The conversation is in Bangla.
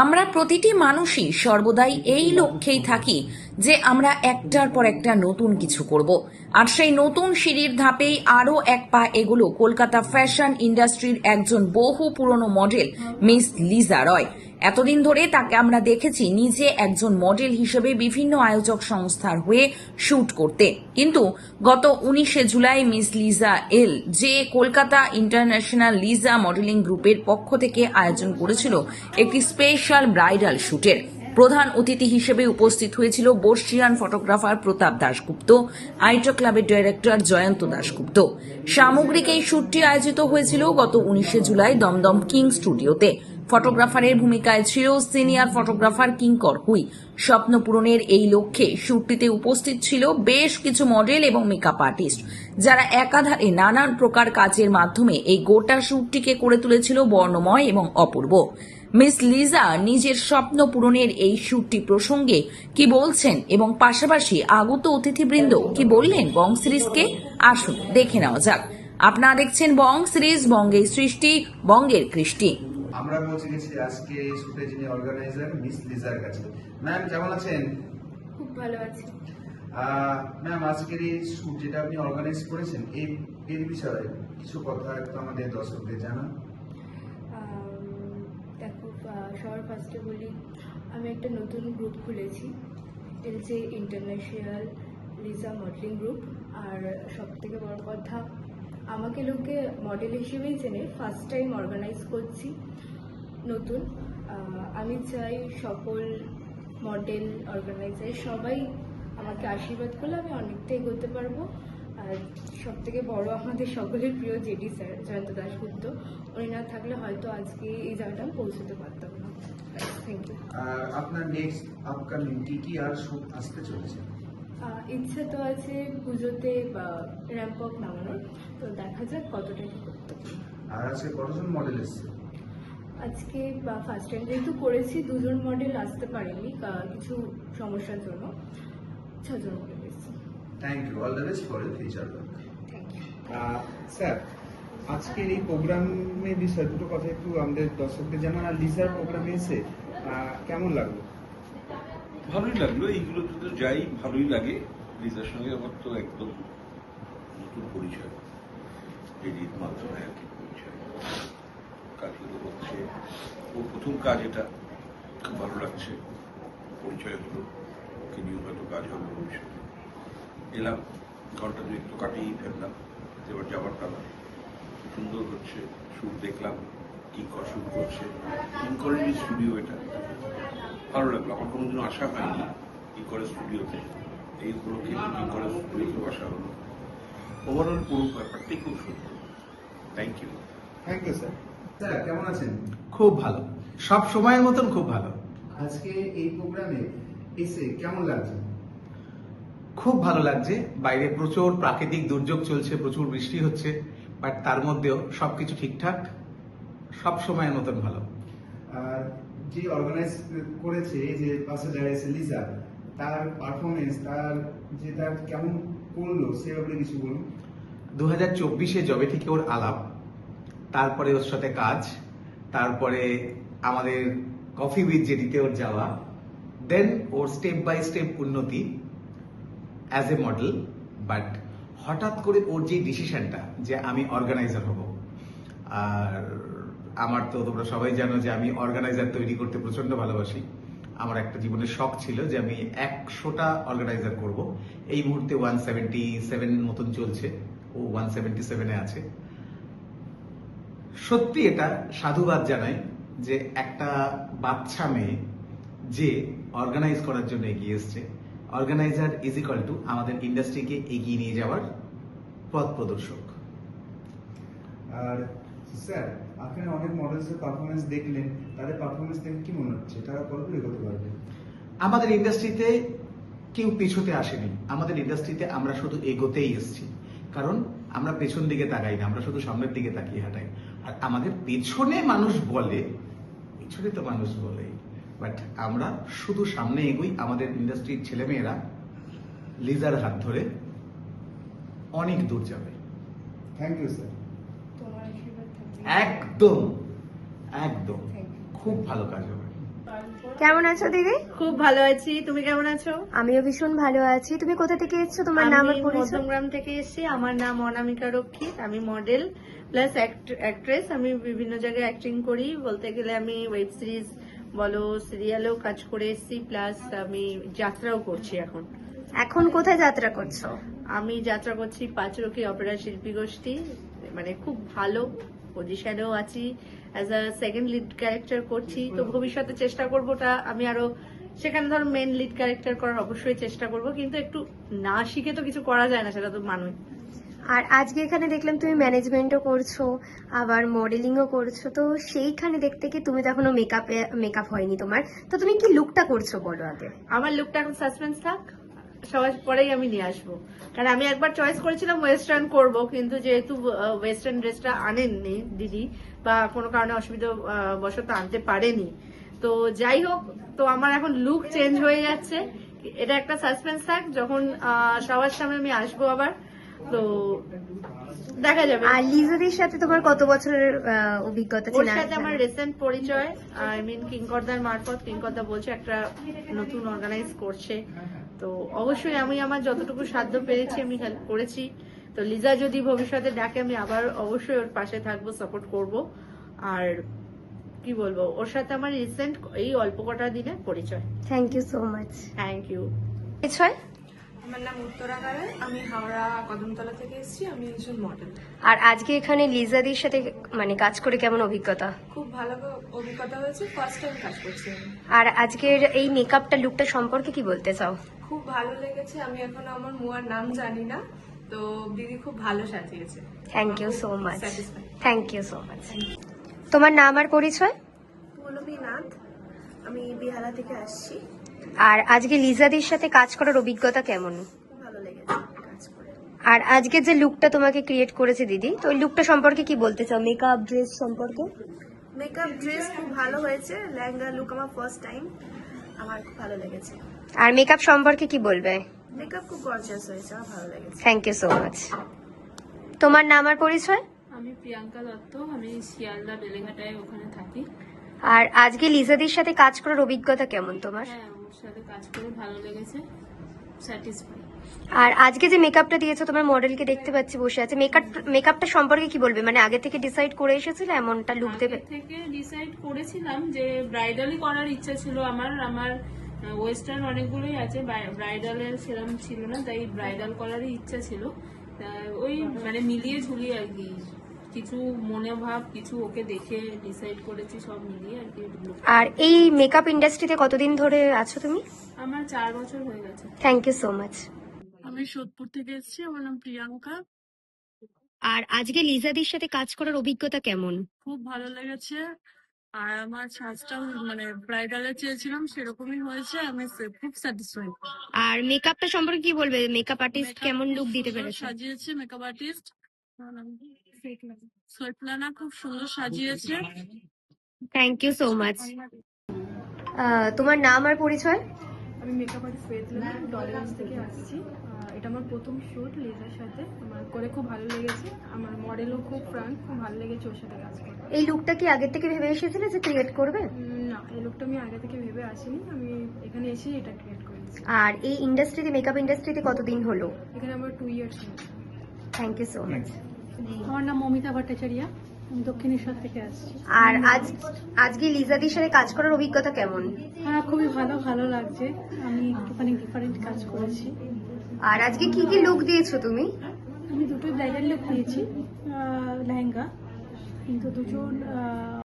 আমরা প্রতিটি মানুষই সর্বদাই এই লক্ষ্যেই থাকি যে আমরা একটার পর একটা নতুন কিছু করব। আর সেই নতুন সিঁড়ির ধাপেই আরও এক পা এগুলো কলকাতা ফ্যাশন ইন্ডাস্ট্রির একজন বহু পুরনো মডেল মিস লিজা রয়। এতদিন ধরে তাকে আমরা দেখেছি নিজে একজন মডেল হিসেবে বিভিন্ন আয়োজক সংস্থার হয়ে শুট করতে, কিন্তু গত 19শে জুলাই মিস লিজা এল যে কলকাতা ইন্টারন্যাশনাল লিজা মডেলিং গ্রুপের পক্ষ থেকে আয়োজন করেছিল একটি স্পেশাল ব্রাইডাল শুটের। প্রধান অতিথি হিসেবে উপস্থিত হয়েছিল বর্ষিয়ান ফটোগ্রাফার প্রতাপ দাশগুপ্ত, আইটো ক্লাবের ডাইরেক্টর জয়ন্ত দাশগুপ্ত। সামগ্রিক এই শুটটি আয়োজিত হয়েছিল গত 19শে জুলাই দমদম কিং স্টুডিওতে। ফটোগ্রাফারের ভূমিকায় ছিল সিনিয়র ফটোগ্রাফার কিঙ্কর হুই। স্বপ্ন পূরণের এই লক্ষ্যে শুটটিতে উপস্থিত ছিল বেশ কিছু মডেল এবং মেকআপ আর্টিস্ট, যারা একাধারে নানান প্রকার কাজের মাধ্যমে এই গোটা শুটটিকে করে তুলেছিল বর্ণময় এবং অপূর্ব। মিস লিজা নিজের স্বপ্ন পূরণের এই শুটটি প্রসঙ্গে কি বলছেন এবং পাশাপাশি আগত অতিথিবৃন্দ কি বললেন বং সিরিজকে, আসুন দেখে নেওয়া যাক। আপনারা দেখছেন বং সিরিজ, বঙ্গের সৃষ্টি, বঙ্গের কৃষ্টি। আমরা পৌঁছে গেছি আজকে শুটে যিনি অর্গানাইজার মিস লিজার কাছে। ম্যাম কেমন আছেন? খুব ভালো আছি। ম্যাম আজকের এই শুট যেটা আপনি অর্গানাইজ করেছেন এর বিষয়ে কিছু কথা একটু আমাদের দর্শকদের জানান। দেখো, সবার ফার্স্টে বলি, আমি একটা নতুন গ্রুপ খুলেছি, এলজে ইন্টারন্যাশনাল লিজা মডেলিং গ্রুপ। আর সব থেকে বড় কথা, আমাকে লোকে মডেল হিসেবেই চেনে। ফার্স্ট টাইম অর্গানাইজ করছি নতুন। আমি চাই সকল মডেল অর্গানাইজার সবাই আমাকে আশীর্বাদ করলে আমি অনেকটা এগোতে পারবো। আর সব থেকে বড় আমাদের সকলের প্রিয় জেডি স্যার জয়ন্ত দাশগুপ্ত, উনি না থাকলে হয়তো আজকে এই জায়গাটা আমি পৌঁছতে পারতাম না। Thank you. আপনার নেক্সট আপকামিং কি আর শুট আসতে চলেছে? ইচ্ছে তো আছে পুজোতে র্যাম্প আপ নামানোর, তো দেখা যাক কতটা কি করতে পারি। আর আজকে কতজন মডেল এসছে? আজকে ফার্স্ট টাইম যেহেতু করেছি, দুজন মডেল আসতে পারেনি কিছু সমস্যার জন্য, 6 জন মডেল এসছে। Thank you, all the best for your future work. Thank you. Sir, আজকের এই প্রোগ্রামের বিষয়ে দুটো কথা একটু আমাদের দর্শকদের জানান। আর লিজার প্রোগ্রামে এসে কেমন লাগলো? ভালোই লাগলো, এইগুলোতে তো যাই ভালোই লাগে। লিজার সঙ্গে আমার তো একদম নতুন পরিচয়, এডির মাধ্যমে আর কি পরিচয়। কাজগুলো হচ্ছে ওর প্রথম কাজ, এটা খুব ভালো লাগছে। পরিচয় হলো, ওকে নিয়েও হয়তো কাজ হবে ভবিষ্যতে। এলাম, ঘন্টা দুয়েক তো কাটিয়েই ফেললাম, এবার যাবার পালা। সুন্দর হচ্ছে শুট, দেখলাম কিঙ্কর শুট করছে। কিঙ্করের স্টুডিও এটা, ভালো লাগলো। আমার কোনোদিনও আসা হয়নি কিঙ্করের স্টুডিওতে, এই উপলক্ষে কিঙ্করের স্টুডিওতেও আসা হলো। ওভারঅল পুরো ব্যাপারটাই খুব সুন্দর। Thank you. Thank you sir. Sir কেমন আছেন? খুব ভালো, সব সময়ের মতন খুব ভালো। আজকে এই প্রোগ্রামে এসে কেমন লাগছে? খুব ভালো লাগছে। বাইরে প্রচুর প্রাকৃতিক দুর্যোগ চলছে, প্রচুর বৃষ্টি হচ্ছে, বাট তার মধ্যেও সবকিছু ঠিকঠাক, সব সময়ের মতন ভালো। আর যে অর্গানাইজ করেছে, এই যে পাশে দাঁড়িয়েছে লিজা, তার পারফরমেন্স, তার কেমন করলো সে ব্যাপারে কিছু বলুন। 2024-এ জবে থেকে ওর আলাপ, তারপরে ওর সাথে কাজ, তারপরে আমাদের কফি উইথ জেডিতে ওর যাওয়া, দেন ওর স্টেপ বাই স্টেপ উন্নতি অ্যাজ এ মডেল। বাট হঠাৎ করে ওর যে ডিসিশনটা যে আমি অর্গানাইজার হব, আর আমার তো তোমরা সবাই জানো যে আমি অর্গানাইজার তৈরি করতে প্রচন্ড ভালোবাসি। আমার একটা জীবনের শখ ছিল যে আমি 100টা অর্গানাইজার করব। এই মুহূর্তে 177 মতন চলছে, ও 177-এ আছে। সত্যি এটা সাধুবাদ জানাই যে একটা বাচ্চা মেয়ে যে অর্গানাইজ করার জন্য এগিয়ে এসছে। অর্গানাইজার ইজ ইকুয়াল টু আমাদের ইন্ডাস্ট্রিকে এগিয়ে নিয়ে যাওয়ার পথ প্রদর্শক। আর স্যার, আপনারা অনেক মডেলসের পারফরমেন্স দেখলেন, তাদের পারফরমেন্স দেখে কি মনে হচ্ছে তারা কতদূর এগোতে পারবে? আমাদের ইন্ডাস্ট্রিতে কেউ পেছোতে আসেনি, আমাদের ইন্ডাস্ট্রিতে আমরা শুধু এগোতেই এসেছি। কারণ আমরা পেছন দিকে তাকাই না, আমরা শুধু সামনের দিকে তাকিয়ে হাঁটাই। আর আমাদের পেছনে মানুষ বলে, পেছনে তো মানুষ বলে, বাট আমরা শুধু সামনে এগোই। আমাদের ইন্ডাস্ট্রির ছেলেমেয়েরা লিজার হাত ধরে অনেক দূর যাবে। Thank you sir. তোমার আশীর্বাদ থাকবে। একদম একদম, Thank you. খুব ভালো কাজ হবে। কেমন আছো দিদি? খুব ভালো আছি, তুমি কেমন আছো? আমিও ভীষণ ভালো আছি। তুমি কোথা থেকে এসেছো? তোমার নাম আর আমি পরিচয়? মধ্যমগ্রাম থেকে এসেছি। আমার নাম অনামিকা রক্ষিত। আমি মডেল প্লাস অ্যাক্ট্রেস। আমি বিভিন্ন জায়গায় অ্যাক্টিং করি। বলতে গেলে আমি ওয়েব সিরিজ বলো, সিরিয়ালেও কাজ করে এসেছি, প্লাস আমি যাত্রাও করছি এখন। এখন কোথায় যাত্রা করছো? আমি যাত্রা করছি পাঁচরকি অপেরা শিল্পী গোষ্ঠী, মানে খুব ভালো পজিশনেও আছি, as a second lead character করছি। তো ভবিষ্যতে চেষ্টা করবো ওটা আমি আরো, সেখানে ধর মেন লিড ক্যারেক্টার করার অবশ্যই চেষ্টা করব, কিন্তু একটু না শিখে তো কিছু করা যায় না, সেটা তো মানুষ। আর আজকে এখানে দেখলাম তুমি ম্যানেজমেন্টও করছো, আবার মডেলিংও করছো। তো সেইখানে দেখতে কি তুমি তো এখনো মেকআপ হয়নি তোমার, তো তুমি কি লুকটা করছো বলো আগে। আমার লুকটা এখন সাসপেন্স থাক, সবার পরেই আমি নিয়ে আসবো। কারণ আমি একবার চয়েস করেছিলাম ওয়েস্টার্ন করব, কিন্তু যেহেতু ওয়েস্টার্ন ড্রেসটা আনেননি দিদি, বা কোনো কারণে অসুবিধা বশত আনতে পারেনি, তো যাই হোক, তো আমার এখন লুক চেঞ্জ হয়ে যাচ্ছে। এটা একটা সাসপেন্স থাক, যখন সবার সামনে আমি আসবো আবার, তো দেখা যাবে। আর লিজাদির সাথে তোমার কত বছরের অভিজ্ঞতা ওর ছিল? সাথে আমার রিসেন্ট পরিচয়, আই মিন কিঙ্করদার মারফত। কিঙ্করদা বলছে একটা নতুন অর্গানাইজ করছে, তো অবশ্যই আমি আমার যতটুকু সাধ্য পেরেছি আমি হেল্প করেছি। তো লিজা যদি ভবিষ্যতে ডাকে আমি আবার অবশ্যই ওর পাশে থাকবো, সাপোর্ট করব। আর কি বলবো, ওর সাথে আমার রিসেন্ট এই অল্প কটা দিনে পরিচয়। Thank you so much. Thank you. পরিচয়? আমার নাম উত্তরা গাড়াই, আমি হাওড়া কদমতলা থেকে এসেছি। আমি একজন মডেল। আর আজকে এখানে লিজাদির সাথে মানে কাজ করে কেমন অভিজ্ঞতা? খুব ভালো অভিজ্ঞতা হয়েছে, ফার্স্ট টাইম কাজ করছি আমি। আর আজকের এই মেকআপটা লুকটা সম্পর্কে কি বলতে চাও? খুব ভালো লেগেছে। আমি এখন আমার মুয়ার নাম জানি না, তো দিদি খুব ভালো সাজিয়েছে। Thank you so much. Satisfied. Thank you so much. তোমার নাম আর পরিচয়? পৌলমী নাথ, আমি বিহারা থেকে আসছি। আর আজকে লিজাদির সাথে কাজ করার অভিজ্ঞতা কেমন? খুব ভালো লেগেছে কাজ করে। আর আজকে যে লুকটা তোমাকে ক্রিয়েট করেছে দিদি, তো ওই লুকটা সম্পর্কে কি বলতে চাও, মেকআপ ড্রেস সম্পর্কে? মেকআপ ড্রেস খুব ভালো হয়েছে। লেহেঙ্গা লুক আমার ফার্স্ট টাইম, আমার খুব ভালো লেগেছে। আর মেকআপ সম্পর্কে কি বলবে? মেকআপ খুব গর্জিয়াস হয়েছে, আমার ভালো লেগেছে। Thank you so much. তোমার নাম আর পরিচয়? আমি প্রিয়াঙ্কা দত্ত, আমি শিয়ালদা বেলেঘাটায় ওখানে থাকি। আর আজকে লিজাদির সাথে কাজ করার অভিজ্ঞতা কেমন তোমার? হ্যাঁ, ওর সাথে কাজ করে ভালো লেগেছে, স্যাটিসফাই। আর আজকে যে মেকআপটা দিয়েছো, তোমার মডেলকে দেখতে পাচ্ছি বসে আছে, মেকআপটা সম্পর্কে কি বলবে? মানে আগে থেকে ডিসাইড করে এসেছিল এমনটা লুক দেবে? আগে থেকে ডিসাইড করেছিলাম যে ব্রাইডালই করার ইচ্ছা ছিল আমার। ওয়েস্টার্ন অনেকগুলোই আছে, ব্রাইডালের সেরকম ছিল না, তাই ব্রাইডাল করারই ইচ্ছা ছিল। তা ওই মানে মিলিয়ে ঝুলিয়ে আর কি, কিছু মনে ভাব, কিছু ওকে দেখে ডিসাইড করেছি, সব মিলিয়ে আর কি look। আর এই মেকআপ ইন্ডাস্ট্রিতে কতদিন ধরে আছো তুমি? আমার 4 বছর হয়ে গেছে। Thank you so much. আমি সোদপুর থেকে এসেছি, আমার নাম প্রিয়াঙ্কা। আর আজকে লিজাদির সাথে কাজ করার অভিজ্ঞতা কেমন? খুব ভালো লেগেছে, আর আমার সাজটা মানে ব্রাইডালে চেয়েছিলাম সেরকমই হয়েছে, আমি খুব স্যাটিসফাইড। আর মেকআপটা সম্পর্কে কি বলবে? মেকআপ আর্টিস্ট কেমন লুক দিতে পেরেছে? সাজিয়েছে মেকআপ আর্টিস্ট সৈফলানা, খুব সুন্দর সাজিয়েছে। Thank you so much. তোমার নাম আর পরিচয়? আমি মেকআপ আর্টিস্ট পেয়েছিলাম, টলারেন্স থেকে আসছি। এটা আমার প্রথম শ্যুট লিজার সাথে, আমার করে খুব ভালো লেগেছে। আমার মডেলও খুব ফ্রাঙ্ক, খুব ভালো লেগেছে ওর সাথে কাজ করে। এই লুকটা কি আগের থেকে ভেবে এসেছিলে যে ক্রিয়েট করবে? না, এই লুকটা আমি আগে থেকে ভেবে আসিনি, আমি এখানে এসে এটা ক্রিয়েট করেছি। আর এই ইন্ডাস্ট্রিতে, মেকআপ ইন্ডাস্ট্রিতে কতদিন হলো? এখানে আমার 2 ইয়ার্স হয়েছে। Thank you so much. আমার নাম মমিতা ভট্টাচার্য, আমি দক্ষিণেশ্বর থেকে আসছি। আর আজকে লিজাদির সাথে কাজ করার অভিজ্ঞতা কেমন? হ্যাঁ, খুবই ভালো লাগছে। আমি একটুখানি ডিফারেন্ট কাজ করেছি। আর আজকে কি কি লুক দিয়েছো তুমি? আমি দুটোই ব্রাইডাল লুক দিয়েছি, লেহেঙ্গা, কিন্তু দুজন